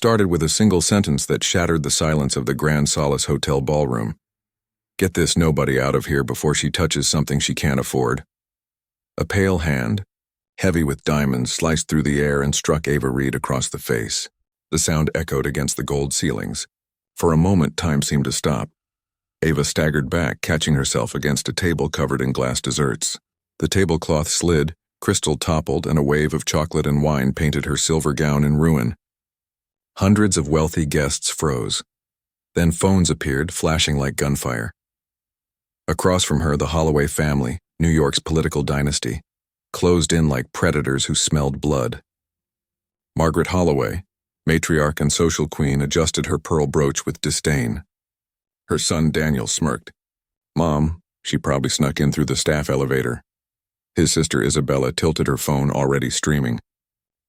started with a single sentence that shattered the silence of the Grand Solace Hotel ballroom. Get this nobody out of here before she touches something she can't afford. A pale hand, heavy with diamonds, sliced through the air and struck Ava Reed across the face. The sound echoed against the gold ceilings. For a moment, time seemed to stop. Ava staggered back, catching herself against a table covered in glass desserts. The tablecloth slid, crystal toppled, and a wave of chocolate and wine painted her silver gown in ruin. Hundreds of wealthy guests froze. Then phones appeared, flashing like gunfire. Across from her, the Holloway family, New York's political dynasty, closed in like predators who smelled blood. Margaret Holloway, matriarch and social queen, adjusted her pearl brooch with disdain. Her son Daniel smirked. Mom, she probably snuck in through the staff elevator. His sister Isabella tilted her phone, already streaming.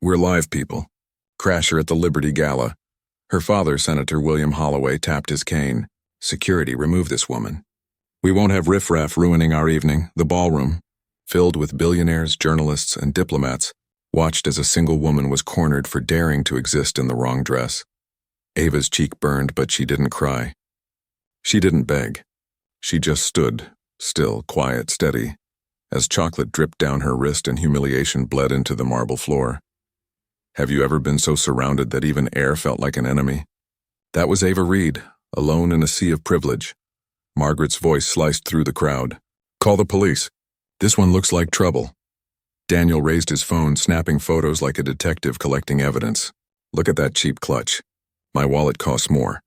We're live, people. Crasher at the Liberty Gala. Her father, Senator William Holloway, tapped his cane. Security, remove this woman. We won't have riffraff ruining our evening. The ballroom, filled with billionaires, journalists, and diplomats, watched as a single woman was cornered for daring to exist in the wrong dress. Ava's cheek burned, but she didn't cry. She didn't beg. She just stood, still, quiet, steady, as chocolate dripped down her wrist and humiliation bled into the marble floor. Have you ever been so surrounded that even air felt like an enemy? That was Ava Reed, alone in a sea of privilege. Margaret's voice sliced through the crowd. Call the police. This one looks like trouble. Daniel raised his phone, snapping photos like a detective collecting evidence. Look at that cheap clutch. My wallet costs more.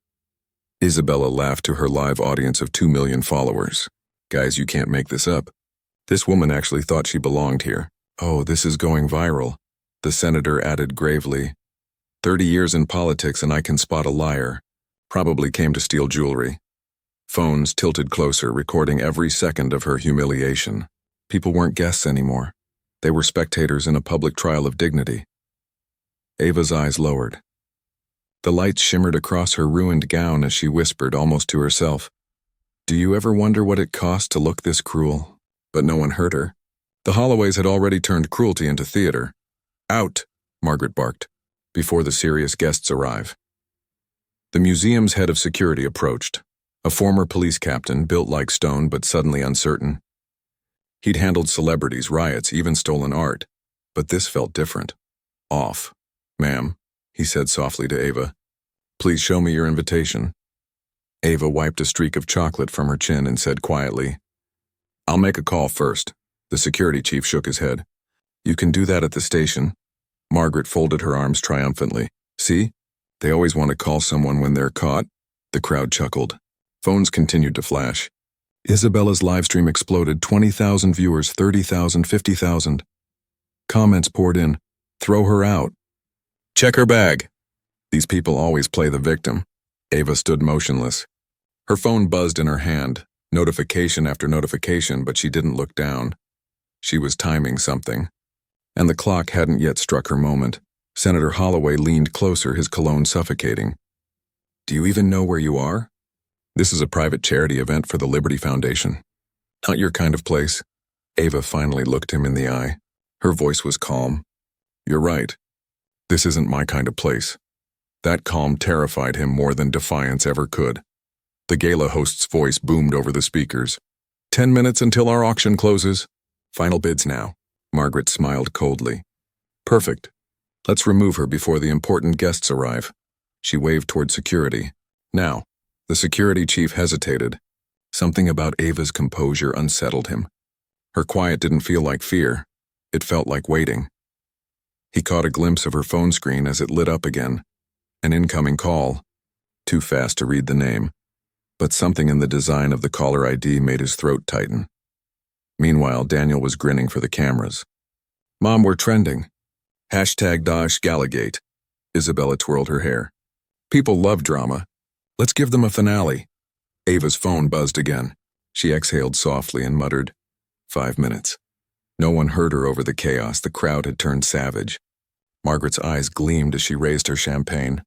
Isabella laughed to her live audience of 2 million followers. Guys, you can't make this up. This woman actually thought she belonged here. Oh, this is going viral. The senator added gravely. 30 years in politics and I can spot a liar. Probably came to steal jewelry. Phones tilted closer, recording every second of her humiliation. People weren't guests anymore. They were spectators in a public trial of dignity. Ava's eyes lowered. The lights shimmered across her ruined gown as she whispered, almost to herself, Do you ever wonder what it cost to look this cruel? But no one heard her. The Holloways had already turned cruelty into theater. Out, Margaret barked, before the serious guests arrive. The museum's head of security approached, a former police captain, built like stone but suddenly uncertain. He'd handled celebrities, riots, even stolen art, but this felt different. Off. Ma'am, he said softly to Ava. Please show me your invitation. Ava wiped a streak of chocolate from her chin and said quietly, I'll make a call first. The security chief shook his head. You can do that at the station. Margaret folded her arms triumphantly. See? They always want to call someone when they're caught. The crowd chuckled. Phones continued to flash. Isabella's livestream exploded. 20,000 viewers, 30,000, 50,000. Comments poured in. Throw her out. Check her bag. These people always play the victim. Ava stood motionless. Her phone buzzed in her hand, notification after notification, but she didn't look down. She was timing something. And the clock hadn't yet struck her moment. Senator Holloway leaned closer, his cologne suffocating. Do you even know where you are? This is a private charity event for the Liberty Foundation. Not your kind of place. Ava finally looked him in the eye. Her voice was calm. You're right. This isn't my kind of place. That calm terrified him more than defiance ever could. The gala host's voice boomed over the speakers. 10 minutes until our auction closes. Final bids now. Margaret smiled coldly. Perfect. Let's remove her before the important guests arrive. She waved toward security. Now. The security chief hesitated. Something about Ava's composure unsettled him. Her quiet didn't feel like fear. It felt like waiting. He caught a glimpse of her phone screen as it lit up again. An incoming call. Too fast to read the name. But something in the design of the caller ID made his throat tighten. Meanwhile, Daniel was grinning for the cameras. Mom, we're trending. #Galagate. Isabella twirled her hair. People love drama. Let's give them a finale. Ava's phone buzzed again. She exhaled softly and muttered, 5 minutes. No one heard her over the chaos. The crowd had turned savage. Margaret's eyes gleamed as she raised her champagne.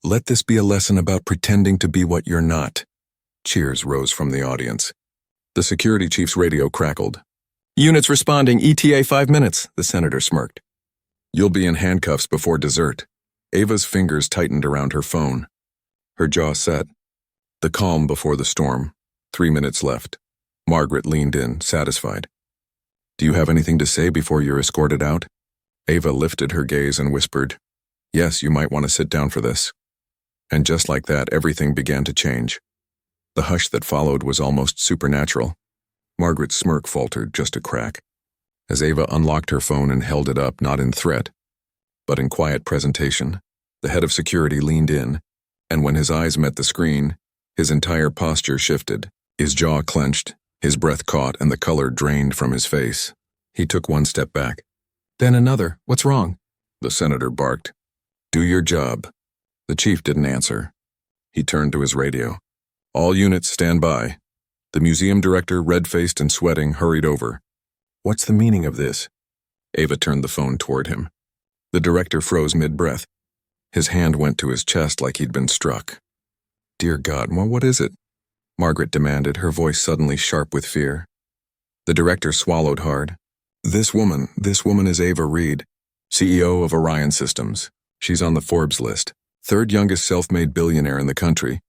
Let this be a lesson about pretending to be what you're not. Cheers rose from the audience. The security chief's radio crackled. Units responding, ETA 5 minutes, the senator smirked. You'll be in handcuffs before dessert. Ava's fingers tightened around her phone. Her jaw set. The calm before the storm. 3 minutes left. Margaret leaned in, satisfied. Do you have anything to say before you're escorted out? Ava lifted her gaze and whispered, Yes, you might want to sit down for this. And just like that, everything began to change. The hush that followed was almost supernatural. Margaret's smirk faltered just a crack. As Ava unlocked her phone and held it up, not in threat, but in quiet presentation, the head of security leaned in, and when his eyes met the screen, his entire posture shifted, his jaw clenched, his breath caught, and the color drained from his face. He took one step back. Then another. What's wrong? The senator barked. Do your job. The chief didn't answer. He turned to his radio. All units stand by. The museum director, red-faced and sweating, hurried over. What's the meaning of this? Ava turned the phone toward him. The director froze mid-breath. His hand went to his chest like he'd been struck. Dear God, what is it? Margaret demanded, her voice suddenly sharp with fear. The director swallowed hard. This woman is Ava Reed, CEO of Orion Systems. She's on the Forbes list, third youngest self-made billionaire in the country.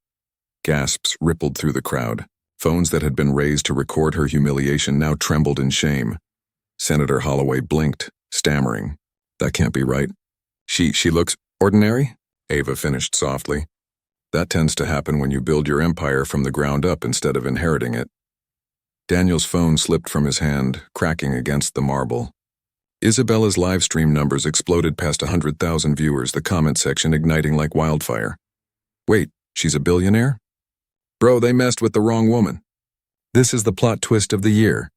Gasps rippled through the crowd. Phones that had been raised to record her humiliation now trembled in shame. Senator Holloway blinked, stammering. That can't be right. She looks ordinary? Ava finished softly. That tends to happen when you build your empire from the ground up instead of inheriting it. Daniel's phone slipped from his hand, cracking against the marble. Isabella's live stream numbers exploded past 100,000 viewers, the comment section igniting like wildfire. Wait, she's a billionaire? Bro, they messed with the wrong woman. This is the plot twist of the year.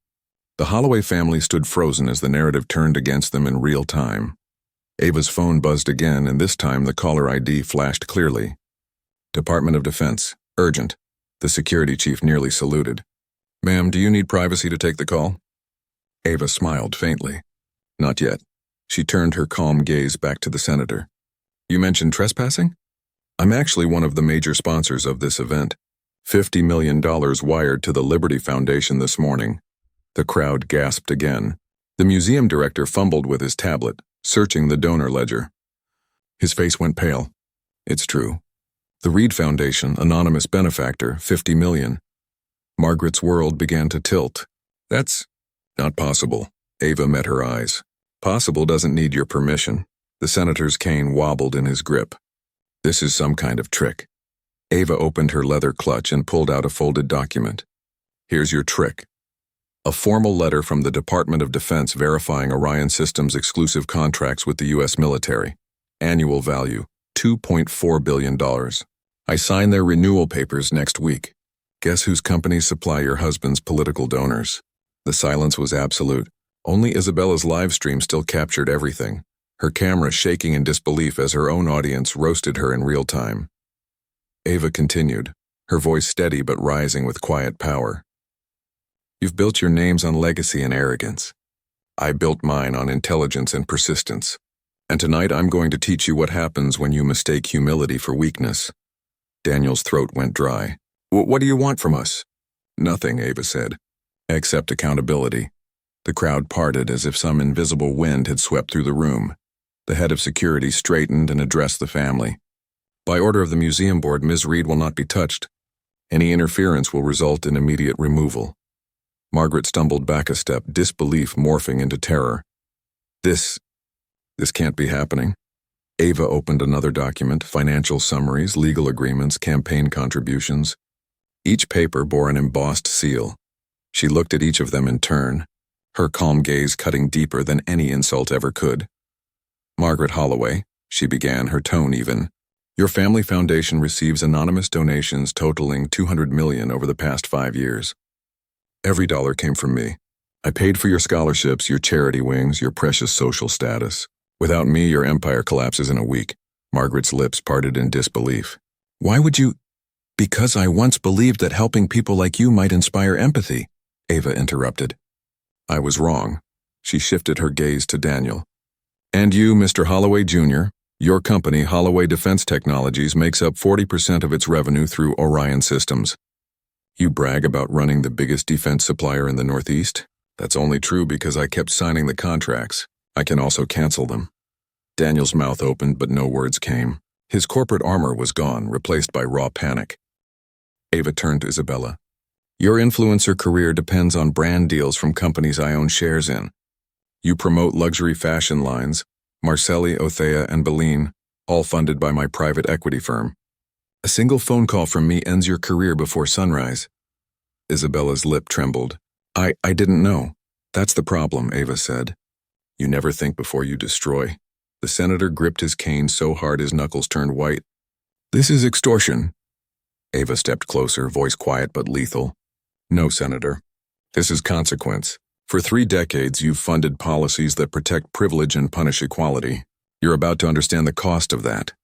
The Holloway family stood frozen as the narrative turned against them in real time. Ava's phone buzzed again, and this time the caller ID flashed clearly. Department of Defense. Urgent. The security chief nearly saluted. Ma'am, do you need privacy to take the call? Ava smiled faintly. Not yet. She turned her calm gaze back to the senator. You mentioned trespassing? I'm actually one of the major sponsors of this event. $50 million wired to the Liberty Foundation this morning. The crowd gasped again. The museum director fumbled with his tablet, searching the donor ledger. His face went pale. It's true. The Reed Foundation, anonymous benefactor, $50 million. Margaret's world began to tilt. That's not possible. Ava met her eyes. Possible doesn't need your permission. The senator's cane wobbled in his grip. This is some kind of trick. Ava opened her leather clutch and pulled out a folded document. Here's your trick. A formal letter from the Department of Defense verifying Orion Systems' exclusive contracts with the U.S. military. Annual value, $2.4 billion. I sign their renewal papers next week. Guess whose companies supply your husband's political donors? The silence was absolute. Only Isabella's live stream still captured everything, her camera shaking in disbelief as her own audience roasted her in real time. Ava continued, her voice steady but rising with quiet power. You've built your names on legacy and arrogance. I built mine on intelligence and persistence. And tonight I'm going to teach you what happens when you mistake humility for weakness. Daniel's throat went dry. What do you want from us? Nothing, Ava said. Except accountability. The crowd parted as if some invisible wind had swept through the room. The head of security straightened and addressed the family. By order of the museum board, Ms. Reed will not be touched. Any interference will result in immediate removal. Margaret stumbled back a step, disbelief morphing into terror. This can't be happening. Ava opened another document, financial summaries, legal agreements, campaign contributions. Each paper bore an embossed seal. She looked at each of them in turn, her calm gaze cutting deeper than any insult ever could. Margaret Holloway, she began, her tone even. Your family foundation receives anonymous donations totaling $200 million over the past 5 years. Every dollar came from me. I paid for your scholarships, your charity wings, your precious social status. Without me, your empire collapses in a week. Margaret's lips parted in disbelief. Why would you? Because I once believed that helping people like you might inspire empathy, Ava interrupted. I was wrong. She shifted her gaze to Daniel. And you, Mr. Holloway Jr., your company, Holloway Defense Technologies, makes up 40% of its revenue through Orion Systems. You brag about running the biggest defense supplier in the Northeast? That's only true because I kept signing the contracts. I can also cancel them. Daniel's mouth opened, but no words came. His corporate armor was gone, replaced by raw panic. Ava turned to Isabella. Your influencer career depends on brand deals from companies I own shares in. You promote luxury fashion lines, Marcelli, Othea, and Beline, all funded by my private equity firm. A single phone call from me ends your career before sunrise. Isabella's lip trembled. I didn't know. That's the problem, Ava said. You never think before you destroy. The senator gripped his cane so hard his knuckles turned white. This is extortion. Ava stepped closer, voice quiet but lethal. No, Senator. This is consequence. For 3 decades, you've funded policies that protect privilege and punish equality. You're about to understand the cost of that.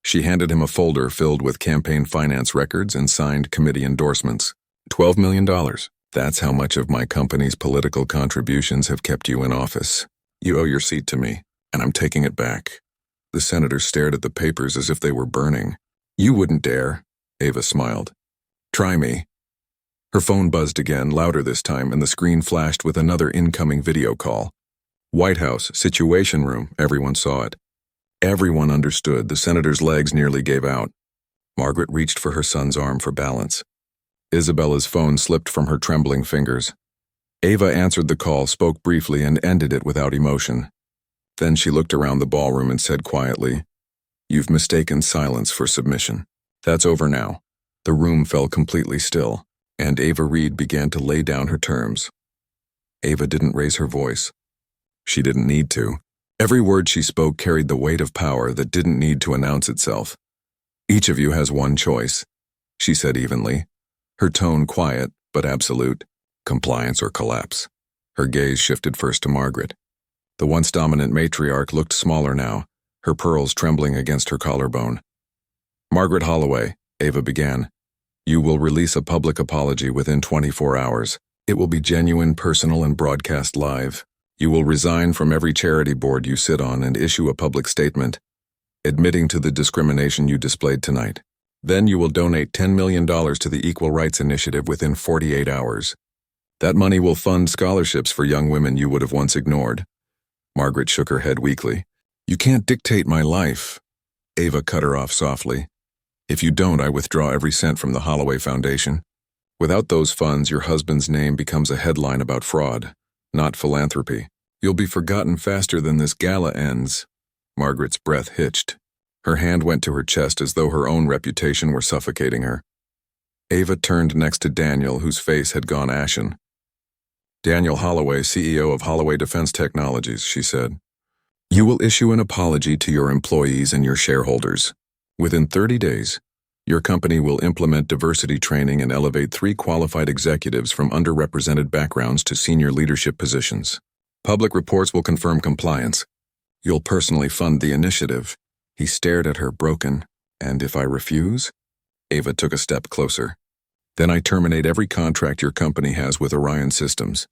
She handed him a folder filled with campaign finance records and signed committee endorsements. $12 million. That's how much of my company's political contributions have kept you in office. You owe your seat to me, and I'm taking it back. The senator stared at the papers as if they were burning. You wouldn't dare, Ava smiled. Try me. Her phone buzzed again, louder this time, and the screen flashed with another incoming video call. White House, Situation Room, everyone saw it. Everyone understood. The senator's legs nearly gave out. Margaret reached for her son's arm for balance. Isabella's phone slipped from her trembling fingers. Ava answered the call, spoke briefly, and ended it without emotion. Then she looked around the ballroom and said quietly, You've mistaken silence for submission. That's over now. The room fell completely still, and Ava Reed began to lay down her terms. Ava didn't raise her voice. She didn't need to. Every word she spoke carried the weight of power that didn't need to announce itself. Each of you has one choice, she said evenly, her tone quiet but absolute. Compliance or collapse. Her gaze shifted first to Margaret. The once dominant matriarch looked smaller now, her pearls trembling against her collarbone. Margaret Holloway, Ava began, you will release a public apology within 24 hours. It will be genuine, personal, and broadcast live. You will resign from every charity board you sit on and issue a public statement, admitting to the discrimination you displayed tonight. Then you will donate $10 million to the Equal Rights Initiative within 48 hours. That money will fund scholarships for young women you would have once ignored. Margaret shook her head weakly. You can't dictate my life. Ava cut her off softly. If you don't, I withdraw every cent from the Holloway Foundation. Without those funds, your husband's name becomes a headline about fraud, not philanthropy. You'll be forgotten faster than this gala ends. Margaret's breath hitched. Her hand went to her chest as though her own reputation were suffocating her. Ava turned next to Daniel, whose face had gone ashen. Daniel Holloway, CEO of Holloway Defense Technologies, she said. You will issue an apology to your employees and your shareholders. Within 30 days, your company will implement diversity training and elevate 3 qualified executives from underrepresented backgrounds to senior leadership positions. Public reports will confirm compliance. You'll personally fund the initiative. He stared at her, broken. And if I refuse? Ava took a step closer. Then I terminate every contract your company has with Orion Systems.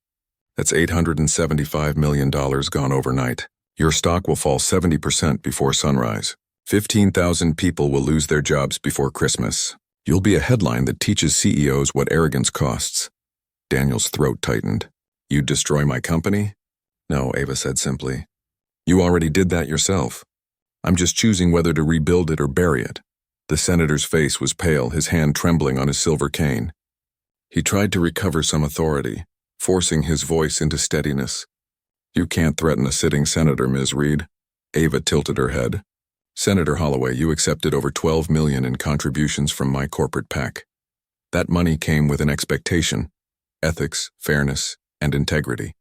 That's $875 million gone overnight. Your stock will fall 70% before sunrise. 15,000 people will lose their jobs before Christmas. You'll be a headline that teaches CEOs what arrogance costs. Daniel's throat tightened. You'd destroy my company? No, Ava said simply. You already did that yourself. I'm just choosing whether to rebuild it or bury it. The senator's face was pale, his hand trembling on his silver cane. He tried to recover some authority, forcing his voice into steadiness. You can't threaten a sitting senator, Ms. Reed. Ava tilted her head. Senator Holloway, you accepted over $12 million in contributions from my corporate PAC. That money came with an expectation, ethics, fairness, and integrity.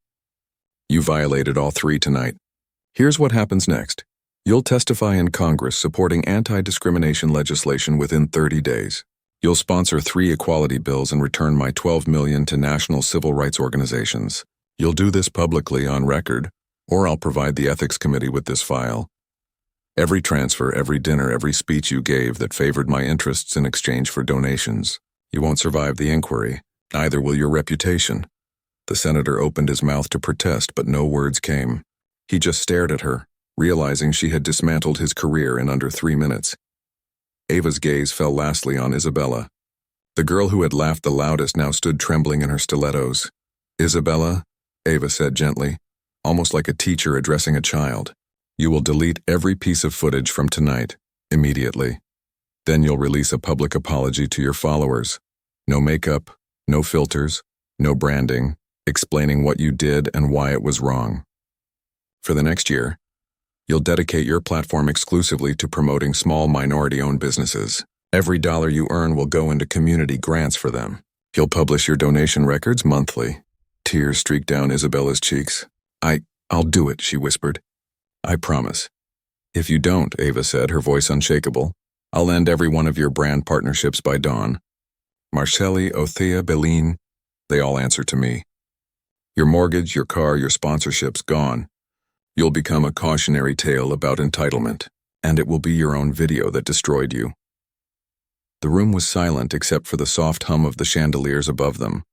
You violated all 3 tonight. Here's what happens next. You'll testify in Congress supporting anti-discrimination legislation within 30 days. You'll sponsor 3 equality bills and return my $12 million to national civil rights organizations. You'll do this publicly on record, or I'll provide the ethics committee with this file. Every transfer, every dinner, every speech you gave that favored my interests in exchange for donations. You won't survive the inquiry. Neither will your reputation. The senator opened his mouth to protest, but no words came. He just stared at her, realizing she had dismantled his career in under 3 minutes. Ava's gaze fell lastly on Isabella. The girl who had laughed the loudest now stood trembling in her stilettos. Isabella, Ava said gently, almost like a teacher addressing a child. You will delete every piece of footage from tonight, immediately. Then you'll release a public apology to your followers. No makeup, no filters, no branding, explaining what you did and why it was wrong. For the next year, you'll dedicate your platform exclusively to promoting small minority-owned businesses. Every dollar you earn will go into community grants for them. You'll publish your donation records monthly. Tears streaked down Isabella's cheeks. I'll do it, she whispered. I promise. If you don't, Ava said, her voice unshakable, I'll end every one of your brand partnerships by dawn. Marcelli, Othea, Beline, they all answer to me. Your mortgage, your car, your sponsorships gone. You'll become a cautionary tale about entitlement, and it will be your own video that destroyed you. The room was silent except for the soft hum of the chandeliers above them.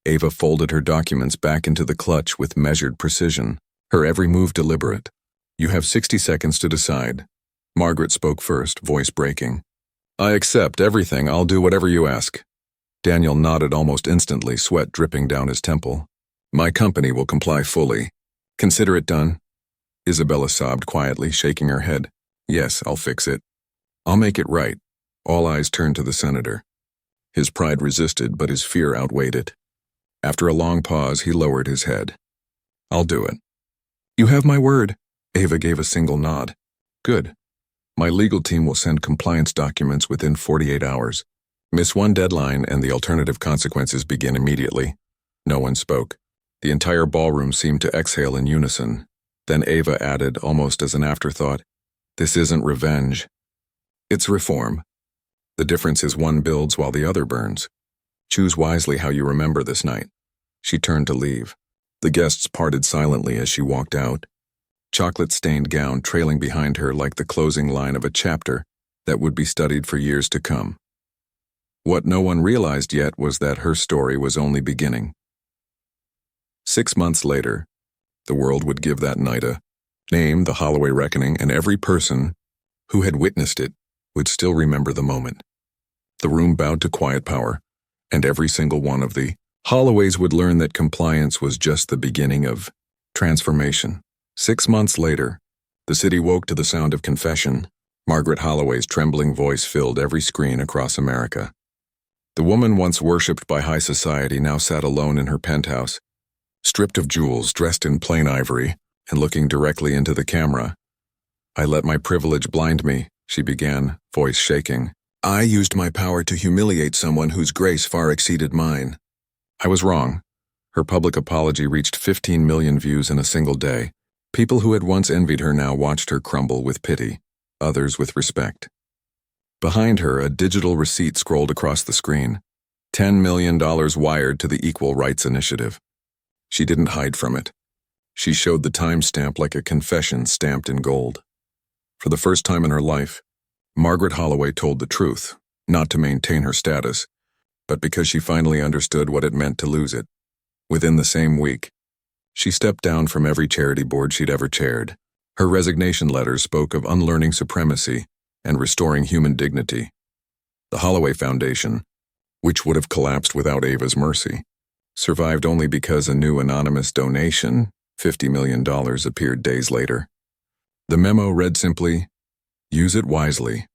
Ava folded her documents back into the clutch with measured precision, her every move deliberate. You have 60 seconds to decide. Margaret spoke first, voice breaking. I accept everything. I'll do whatever you ask. Daniel nodded almost instantly, sweat dripping down his temple. My company will comply fully. Consider it done. Isabella sobbed quietly, shaking her head. Yes, I'll fix it. I'll make it right. All eyes turned to the senator. His pride resisted, but his fear outweighed it. After a long pause, he lowered his head. I'll do it. You have my word. Ava gave a single nod. Good. My legal team will send compliance documents within 48 hours. Miss one deadline and the alternative consequences begin immediately. No one spoke. The entire ballroom seemed to exhale in unison. Then Ava added, almost as an afterthought, this isn't revenge. It's reform. The difference is one builds while the other burns. Choose wisely how you remember this night. She turned to leave. The guests parted silently as she walked out. Chocolate-stained gown trailing behind her like the closing line of a chapter that would be studied for years to come. What no one realized yet was that her story was only beginning. 6 months later, the world would give that night a name, the Holloway Reckoning, and every person who had witnessed it would still remember the moment. The room bowed to quiet power, and every single one of the Holloways would learn that compliance was just the beginning of transformation. 6 months later, the city woke to the sound of confession. Margaret Holloway's trembling voice filled every screen across America. The woman once worshipped by high society now sat alone in her penthouse, stripped of jewels, dressed in plain ivory, and looking directly into the camera. I let my privilege blind me, she began, voice shaking. I used my power to humiliate someone whose grace far exceeded mine. I was wrong. Her public apology reached 15 million views in a single day. People who had once envied her now watched her crumble with pity, others with respect. Behind her, a digital receipt scrolled across the screen. $10 million wired to the Equal Rights Initiative. She didn't hide from it. She showed the timestamp like a confession stamped in gold. For the first time in her life, Margaret Holloway told the truth, not to maintain her status, but because she finally understood what it meant to lose it. Within the same week, she stepped down from every charity board she'd ever chaired. Her resignation letters spoke of unlearning supremacy and restoring human dignity. The Holloway Foundation, which would have collapsed without Ava's mercy, survived only because a new anonymous donation, $50 million, appeared days later. The memo read simply, use it wisely.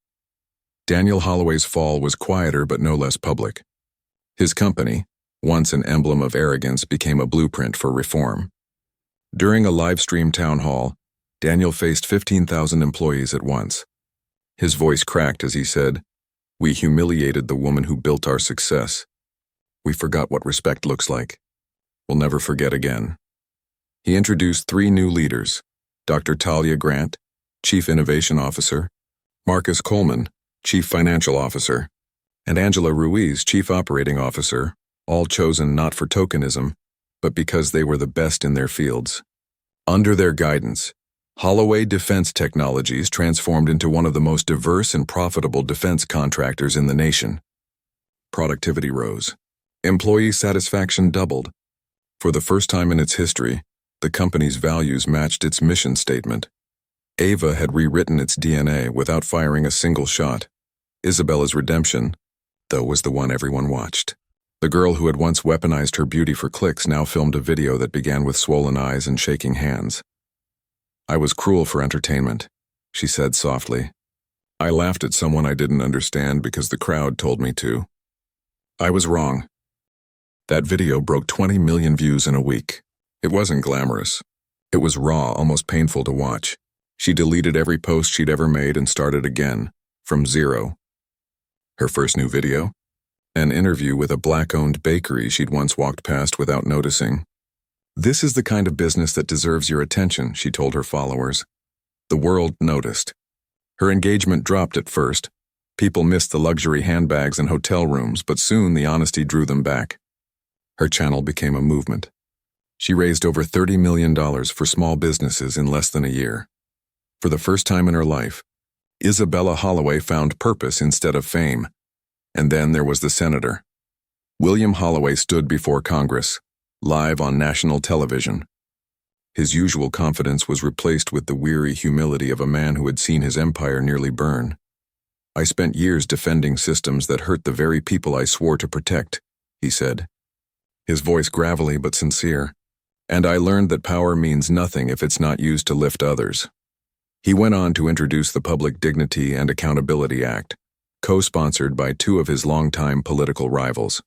Daniel Holloway's fall was quieter but no less public. His company, once an emblem of arrogance, became a blueprint for reform. During a live-stream town hall, Daniel faced 15,000 employees at once. His voice cracked as he said, "We humiliated the woman who built our success. We forgot what respect looks like. We'll never forget again." He introduced 3 new leaders, Dr. Talia Grant, Chief Innovation Officer, Marcus Coleman, Chief Financial Officer, and Angela Ruiz, Chief Operating Officer, all chosen not for tokenism, but because they were the best in their fields. Under their guidance, Holloway Defense Technologies transformed into one of the most diverse and profitable defense contractors in the nation. Productivity rose. Employee satisfaction doubled. For the first time in its history, the company's values matched its mission statement. Ava had rewritten its DNA without firing a single shot. Isabella's redemption, though, was the one everyone watched. The girl who had once weaponized her beauty for clicks now filmed a video that began with swollen eyes and shaking hands. I was cruel for entertainment, she said softly. I laughed at someone I didn't understand because the crowd told me to. I was wrong. That video broke 20 million views in a week. It wasn't glamorous. It was raw, almost painful to watch. She deleted every post she'd ever made and started again, from zero. Her first new video? An interview with a black-owned bakery she'd once walked past without noticing. This is the kind of business that deserves your attention, she told her followers. The world noticed. Her engagement dropped at first. People missed the luxury handbags and hotel rooms, but soon the honesty drew them back. Her channel became a movement. She raised over $30 million for small businesses in less than a year. For the first time in her life, Isabella Holloway found purpose instead of fame. And then there was the senator. William Holloway stood before Congress, live on national television. His usual confidence was replaced with the weary humility of a man who had seen his empire nearly burn. I spent years defending systems that hurt the very people I swore to protect, he said. His voice gravelly but sincere. And I learned that power means nothing if it's not used to lift others. He went on to introduce the Public Dignity and Accountability Act, co-sponsored by two of his longtime political rivals.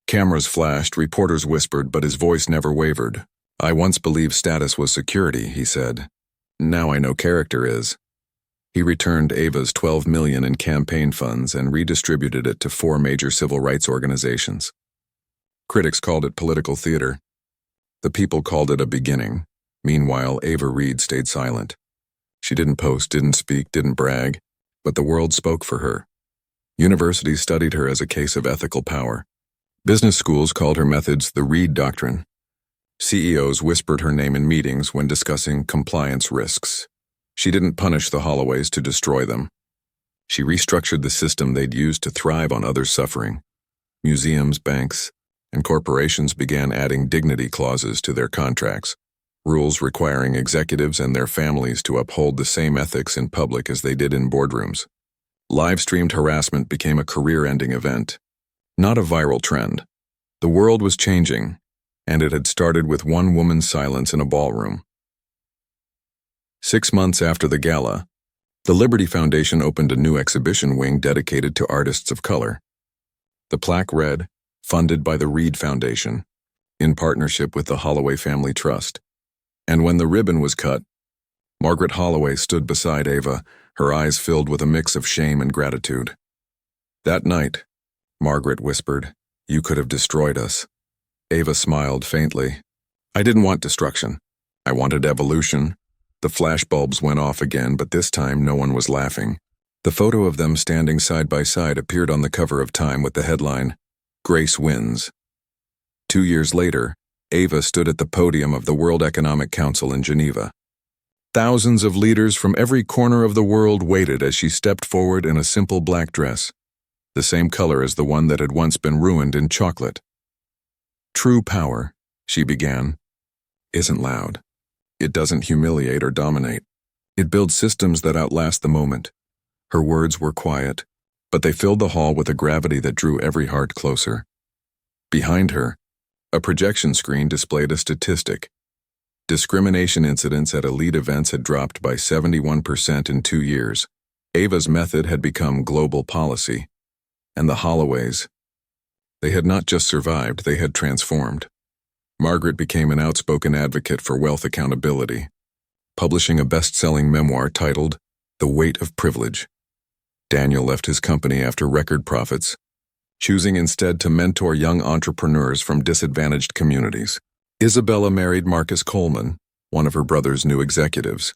Cameras flashed, reporters whispered, but his voice never wavered. I once believed status was security, he said. Now I know character is. He returned Ava's $12 million in campaign funds and redistributed it to 4 major civil rights organizations. Critics called it political theater. The people called it a beginning. Meanwhile, Ava Reid stayed silent. She didn't post, didn't speak, didn't brag, but the world spoke for her. Universities studied her as a case of ethical power. Business schools called her methods the Reid Doctrine. CEOs whispered her name in meetings when discussing compliance risks. She didn't punish the Holloways to destroy them. She restructured the system they'd used to thrive on others' suffering. Museums, banks, and corporations began adding dignity clauses to their contracts, rules requiring executives and their families to uphold the same ethics in public as they did in boardrooms. Live-streamed harassment became a career-ending event, not a viral trend. The world was changing, and it had started with one woman's silence in a ballroom. 6 months after the gala, the Liberty Foundation opened a new exhibition wing dedicated to artists of color. The plaque read, "Funded by the Reid Foundation, in partnership with the Holloway Family Trust." And when the ribbon was cut, Margaret Holloway stood beside Ava, her eyes filled with a mix of shame and gratitude. That night, Margaret whispered, "You could have destroyed us." Ava smiled faintly. "I didn't want destruction. I wanted evolution." The flashbulbs went off again, but this time no one was laughing. The photo of them standing side by side appeared on the cover of Time with the headline, "Grace Wins." 2 years later, Ava stood at the podium of the World Economic Council in Geneva. Thousands of leaders from every corner of the world waited as she stepped forward in a simple black dress, the same color as the one that had once been ruined in chocolate. "True power," she began, "isn't loud. It doesn't humiliate or dominate. It builds systems that outlast the moment." Her words were quiet, but they filled the hall with a gravity that drew every heart closer. Behind her, a projection screen displayed a statistic. Discrimination incidents at elite events had dropped by 71% in 2 years. Ava's method had become global policy. And the Holloways, they had not just survived, they had transformed. Margaret became an outspoken advocate for wealth accountability, publishing a best-selling memoir titled The Weight of Privilege. Daniel left his company after record profits, choosing instead to mentor young entrepreneurs from disadvantaged communities. Isabella married Marcus Coleman, one of her brother's new executives.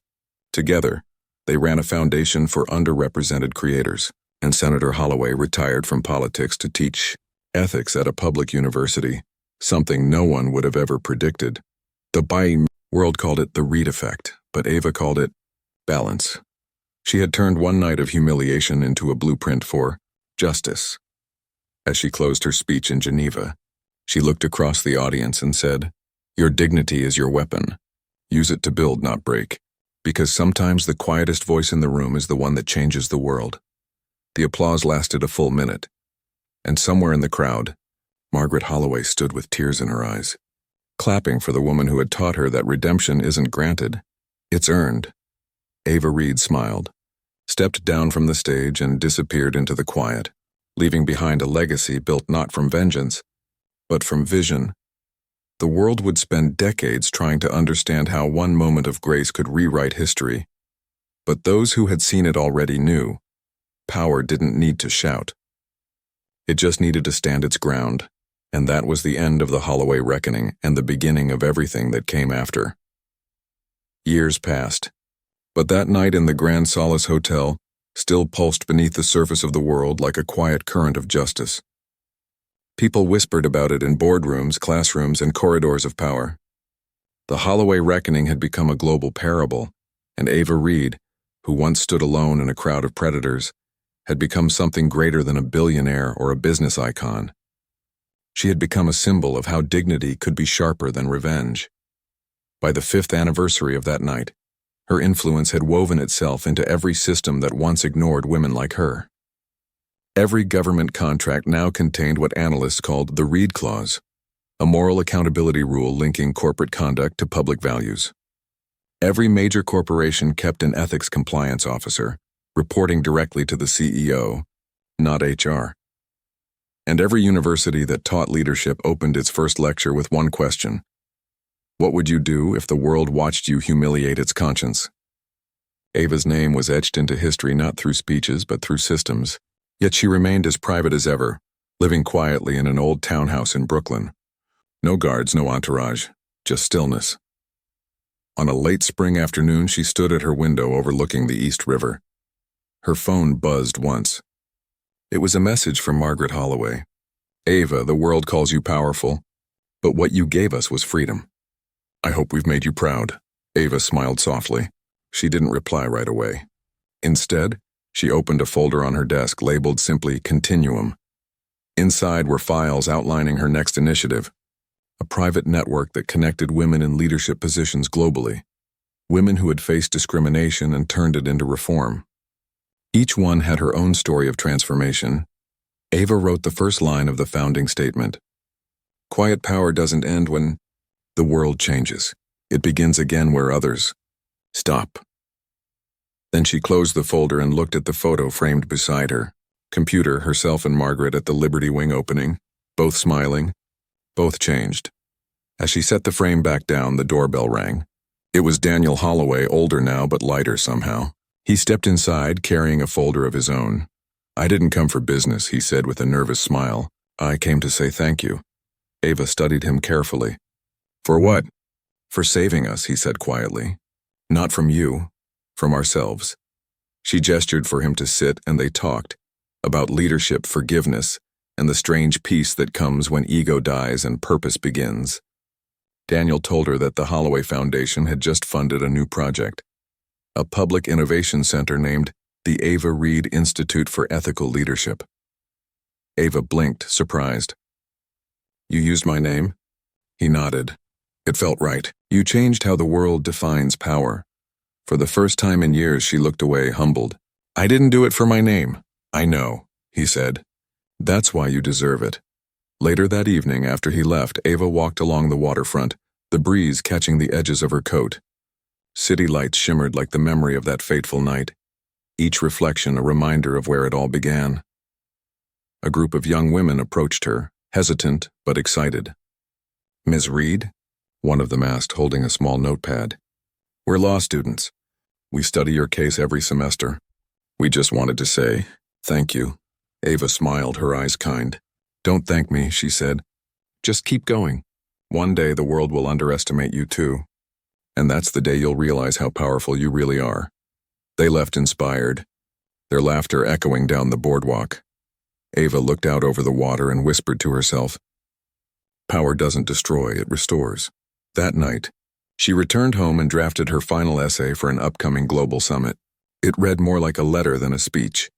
Together, they ran a foundation for underrepresented creators, and Senator Holloway retired from politics to teach ethics at a public university, something no one would have ever predicted. The buying world called it the Reid effect, but Ava called it balance. She had turned one night of humiliation into a blueprint for justice. As she closed her speech in Geneva, she looked across the audience and said, "Your dignity is your weapon. Use it to build, not break, because sometimes the quietest voice in the room is the one that changes the world." The applause lasted a full minute, and somewhere in the crowd, Margaret Holloway stood with tears in her eyes, clapping for the woman who had taught her that redemption isn't granted, It's earned. Ava Reed smiled, stepped down from the stage and disappeared into the quiet, leaving behind a legacy built not from vengeance, but from vision. The world would spend decades trying to understand how one moment of grace could rewrite history. But those who had seen it already knew. Power didn't need to shout. It just needed to stand its ground, and that was the end of the Holloway Reckoning and the beginning of everything that came after. Years passed, but that night in the Grand Solace Hotel still pulsed beneath the surface of the world like a quiet current of justice. People whispered about it in boardrooms, classrooms, and corridors of power. The Holloway Reckoning had become a global parable, and Ava Reed, who once stood alone in a crowd of predators, had become something greater than a billionaire or a business icon. She had become a symbol of how dignity could be sharper than revenge. By the 5th anniversary of that night, her influence had woven itself into every system that once ignored women like her. Every government contract now contained what analysts called the Reed Clause, a moral accountability rule linking corporate conduct to public values. Every major corporation kept an ethics compliance officer, reporting directly to the CEO, not HR. And every university that taught leadership opened its first lecture with one question: what would you do if the world watched you humiliate its conscience? Ava's name was etched into history not through speeches but through systems, yet she remained as private as ever, living quietly in an old townhouse in Brooklyn. No guards, no entourage, just stillness. On a late spring afternoon, she stood at her window overlooking the East River. Her phone buzzed once. It was a message from Margaret Holloway. "Ava, the world calls you powerful, but what you gave us was freedom. I hope we've made you proud." Ava smiled softly. She didn't reply right away. Instead, she opened a folder on her desk labeled simply Continuum. Inside were files outlining her next initiative, a private network that connected women in leadership positions globally, women who had faced discrimination and turned it into reform. Each one had her own story of transformation. Ava wrote the first line of the founding statement. Quiet power doesn't end when the world changes. It begins again where others stop. Then she closed the folder and looked at the photo framed beside her. Computer, herself and Margaret at the Liberty Wing opening, both smiling, both changed. As she set the frame back down, the doorbell rang. It was Daniel Holloway, older now but lighter somehow. He stepped inside, carrying a folder of his own. "I didn't come for business," he said with a nervous smile. "I came to say thank you." Ava studied him carefully. "For what?" "For saving us," he said quietly. "Not from you, from ourselves." She gestured for him to sit, and they talked about leadership, forgiveness, and the strange peace that comes when ego dies and purpose begins. Daniel told her that the Holloway Foundation had just funded a new project, a public innovation center named the Ava Reed Institute for Ethical Leadership. Ava blinked, surprised. "You used my name?" He nodded. "It felt right. You changed how the world defines power." For the first time in years, she looked away, humbled. "I didn't do it for my name." "I know," he said. "That's why you deserve it." Later that evening, after he left, Ava walked along the waterfront, the breeze catching the edges of her coat. City lights shimmered like the memory of that fateful night, each reflection a reminder of where it all began. A group of young women approached her, hesitant but excited. "Ms. Reed?" One of them asked, holding a small notepad. "We're law students. We study your case every semester. We just wanted to say thank you." Ava smiled, her eyes kind. "Don't thank me," she said. "Just keep going. One day the world will underestimate you too. And that's the day you'll realize how powerful you really are." They left inspired, their laughter echoing down the boardwalk. Ava looked out over the water and whispered to herself, "Power doesn't destroy, it restores." That night, she returned home and drafted her final essay for an upcoming global summit. It read more like a letter than a speech.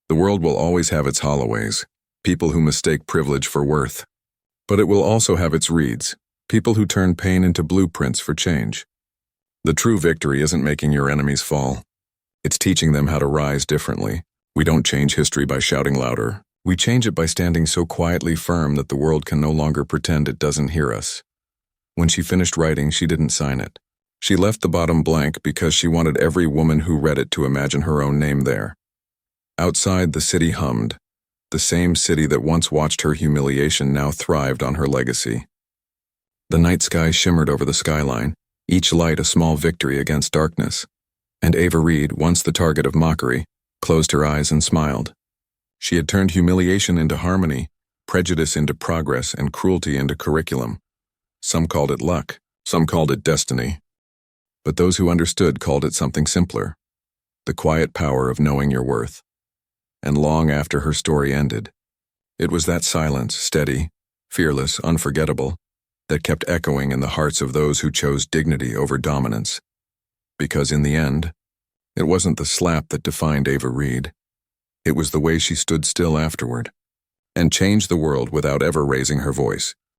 The world will always have its Holloways, people who mistake privilege for worth. But it will also have its Reeds, people who turn pain into blueprints for change. The true victory isn't making your enemies fall. It's teaching them how to rise differently. We don't change history by shouting louder. We change it by standing so quietly firm that the world can no longer pretend it doesn't hear us. When she finished writing, she didn't sign it. She left the bottom blank because she wanted every woman who read it to imagine her own name there. Outside, the city hummed. The same city that once watched her humiliation now thrived on her legacy. The night sky shimmered over the skyline, each light a small victory against darkness. And Ava Reed, once the target of mockery, closed her eyes and smiled. She had turned humiliation into harmony, prejudice into progress, and cruelty into curriculum. Some called it luck, some called it destiny. But those who understood called it something simpler: the quiet power of knowing your worth. And long after her story ended, it was that silence, steady, fearless, unforgettable, that kept echoing in the hearts of those who chose dignity over dominance. Because in the end, it wasn't the slap that defined Ava Reed. It was the way she stood still afterward and changed the world without ever raising her voice.